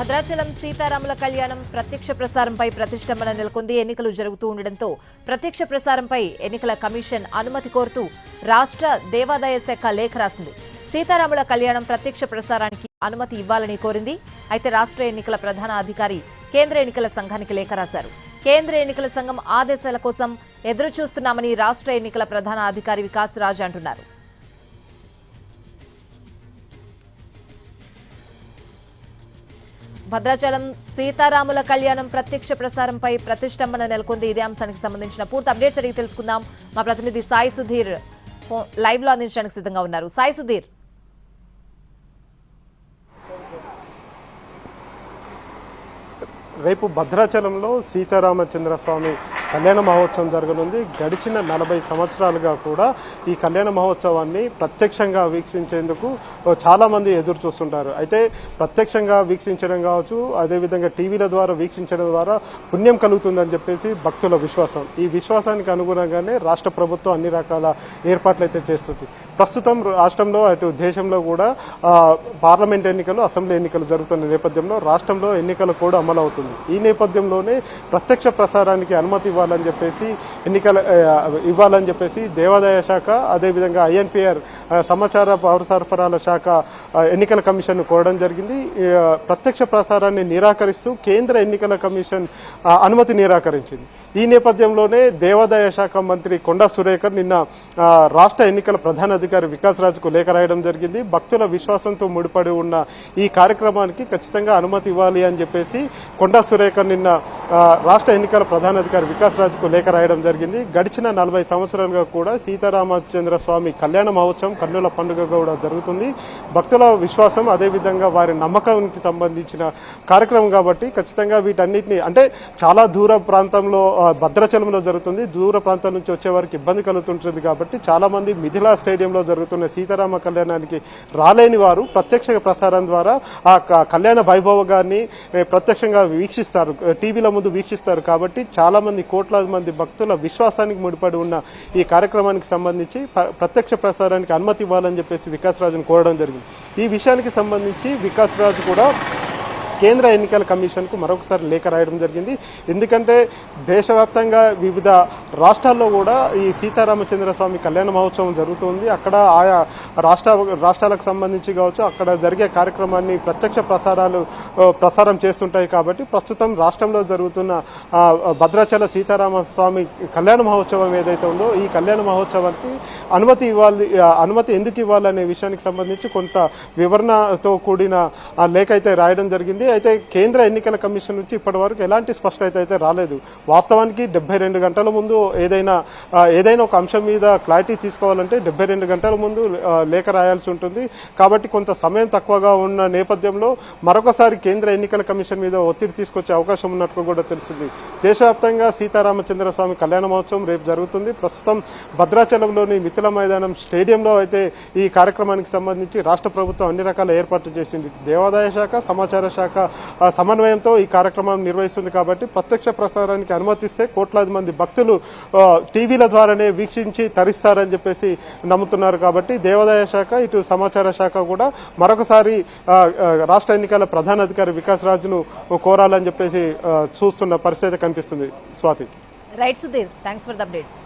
భద్రాచలం సీతారాముల కళ్యాణం ప్రత్యక్ష ప్రసారంపై ప్రతిష్టంభన నెలకొంది. ఎన్నికలు జరుగుతూ ఉండడంతో ప్రత్యక్ష ప్రసారంపై ఎన్నికల కమిషన్ అనుమతి కోరుతూ రాష్ట్ర దేవాదాయ శాఖ లేఖ రాసింది. సీతారాముల కళ్యాణం ప్రత్యక్ష ప్రసారానికి అనుమతి ఇవ్వాలని కోరింది. అయితే రాష్ట్ర ఎన్నికల ప్రధాన అధికారి కేంద్ర ఎన్నికల సంఘానికి లేఖ రాశారు. కేంద్ర ఎన్నికల సంఘం ఆదేశాల కోసం ఎదురుచూస్తున్నామని రాష్ట్ర ఎన్నికల ప్రధాన అధికారి వికాస్ రాజ్ అంటున్నారు. భద్రాచలం సీతారాముల కళ్యాణం ప్రత్యక్ష ప్రసారంపై ప్రతిష్టంభన నెలకొంది. ఇదే అంశానికి సంబంధించిన పూర్తి అప్డేట్స్ అడిగి తెలుసుకుందాం. మా ప్రతినిధి సాయి సుధీర్ లైవ్ లో అందించడానికి సిద్ధంగా ఉన్నారు. సాయి సుధీర్, రేపు భద్రాచలంలో సీతారామచంద్ర స్వామి కళ్యాణ మహోత్సవం జరగనుంది. గడిచిన 40 సంవత్సరాలుగా కూడా ఈ కళ్యాణ మహోత్సవాన్ని ప్రత్యక్షంగా వీక్షించేందుకు చాలా మంది ఎదురు చూస్తుంటారు. అయితే ప్రత్యక్షంగా వీక్షించడం కావచ్చు, అదేవిధంగా టీవీల ద్వారా వీక్షించడం ద్వారా పుణ్యం కలుగుతుందని చెప్పేసి భక్తుల విశ్వాసం. ఈ విశ్వాసానికి అనుగుణంగానే రాష్ట్ర ప్రభుత్వం అన్ని రకాల ఏర్పాట్లు అయితే చేస్తుంది. ప్రస్తుతం రాష్ట్రంలో అటు దేశంలో కూడా పార్లమెంట్ ఎన్నికలు, అసెంబ్లీ ఎన్నికలు జరుగుతున్న నేపథ్యంలో రాష్ట్రంలో ఎన్నికల కోడ్ అమలు అవుతుంది. ఈ నేపథ్యంలోనే ప్రత్యక్ష ప్రసారానికి అనుమతి ఇవ్వాలని చెప్పేసి దేవాదాయ శాఖ, అదేవిధంగా ఐఎన్పిఆర్ సమాచార పౌర సరఫరాల శాఖ ఎన్నికల కమిషన్ కోరడం జరిగింది. ప్రత్యక్ష ప్రసారాన్ని నిరాకరిస్తూ కేంద్ర ఎన్నికల కమిషన్ అనుమతి నిరాకరించింది. ఈ నేపథ్యంలోనే దేవాదాయ శాఖ మంత్రి కొండా సురేఖర్ నిన్న రాష్ట్ర ఎన్నికల ప్రధాన అధికారి వికాస్ రాజ్కు లేఖ రాయడం జరిగింది. భక్తుల విశ్వాసంతో ముడిపడి ఉన్న ఈ కార్యక్రమానికి ఖచ్చితంగా అనుమతి ఇవ్వాలి అని చెప్పేసి కొండా సురేఖర్ నిన్న రాష్ట్ర ఎన్నికల ప్రధానాధికారి వికాస్ రాజ్కు లేఖ రాయడం జరిగింది. గడిచిన 40 సంవత్సరాలుగా కూడా సీతారామచంద్ర స్వామి కళ్యాణ మహోత్సవం కన్నుల పండుగ కూడా జరుగుతుంది. భక్తుల విశ్వాసం, అదేవిధంగా వారి నమ్మకానికి సంబంధించిన కార్యక్రమం కాబట్టి ఖచ్చితంగా వీటన్నిటిని, అంటే చాలా దూర ప్రాంతంలో భద్రాచలంలో జరుగుతుంది, దూర ప్రాంతం నుంచి వచ్చే వారికి ఇబ్బంది కలుగుతుంటుంది కాబట్టి చాలా మంది మిథిలా స్టేడియంలో జరుగుతున్న సీతారామ కళ్యాణానికి రాలేని వారు ప్రత్యక్ష ప్రసారం ద్వారా ఆ కళ్యాణ వైభోగాన్ని ప్రత్యక్షంగా వీక్షిస్తారు, టీవీల ముందు వీక్షిస్తారు. కాబట్టి చాలా మంది, కోట్లాది మంది భక్తుల విశ్వాసానికి ముడిపడి ఉన్న ఈ కార్యక్రమానికి సంబంధించి ప్రత్యక్ష ప్రసారానికి అనుమతి ఇవ్వాలని చెప్పేసి వికాస్ రాజును కోరడం జరిగింది. ఈ విషయానికి సంబంధించి వికాస్ రాజు కూడా కేంద్ర ఎన్నికల కమిషన్కు మరొకసారి లేఖ రాయడం జరిగింది. ఎందుకంటే దేశవ్యాప్తంగా వివిధ రాష్ట్రాల్లో కూడా ఈ సీతారామచంద్ర స్వామి కళ్యాణ మహోత్సవం జరుగుతుంది. అక్కడ ఆయా రాష్ట్రాలకు సంబంధించి కావచ్చు, అక్కడ జరిగే కార్యక్రమాన్ని ప్రత్యక్ష ప్రసారం చేస్తుంటాయి. కాబట్టి ప్రస్తుతం రాష్ట్రంలో జరుగుతున్న భద్రాచల సీతారామ స్వామి కళ్యాణ మహోత్సవం ఏదైతే ఉందో ఈ కళ్యాణ మహోత్సవానికి అనుమతి ఎందుకు ఇవ్వాలనే విషయానికి సంబంధించి కొంత వివరణతో కూడిన లేఖ అయితే రాయడం జరిగింది. అయితే కేంద్ర ఎన్నికల కమిషన్ నుంచి ఇప్పటి వరకు ఎలాంటి స్పష్టత అయితే రాలేదు. వాస్తవానికి 72 గంటల ముందు ఏదైనా ఒక అంశం మీద క్లారిటీ తీసుకోవాలంటే 72 గంటల ముందు లేఖ రాయాల్సి ఉంటుంది. కాబట్టి కొంత సమయం తక్కువగా ఉన్న నేపథ్యంలో మరొకసారి కేంద్ర ఎన్నికల కమిషన్ మీద ఒత్తిడి తీసుకొచ్చే అవకాశం ఉన్నట్లు కూడా తెలుస్తుంది. దేశవ్యాప్తంగా సీతారామచంద్ర స్వామి కళ్యాణ మహోత్సవం రేపు జరుగుతుంది. ప్రస్తుతం భద్రాచలంలోని మిథిలా మైదానం స్టేడియంలో అయితే ఈ కార్యక్రమానికి సంబంధించి రాష్ట్ర ప్రభుత్వం అన్ని రకాల ఏర్పాట్లు చేసింది. దేవాదాయ శాఖ, సమాచార శాఖ సమన్వయంతో ఈ కార్యక్రమం నిర్వహిస్తుంది. కాబట్టి ప్రత్యక్ష ప్రసారానికి అనుమతిస్తే కోట్లాది మంది భక్తులు టీవీల ద్వారానే వీక్షించి తరిస్తారని చెప్పేసి నమ్ముతున్నారు. కాబట్టి దేవాదాయ శాఖ, ఇటు సమాచార శాఖ కూడా మరొకసారి రాష్ట్ర ఎన్నికల ప్రధానాధికారి వికాస్ రాజును కోరాలని చెప్పేసి చూస్తున్న పరిస్థితి కనిపిస్తుంది. Swathi. Right Sudheer, thanks for the updates.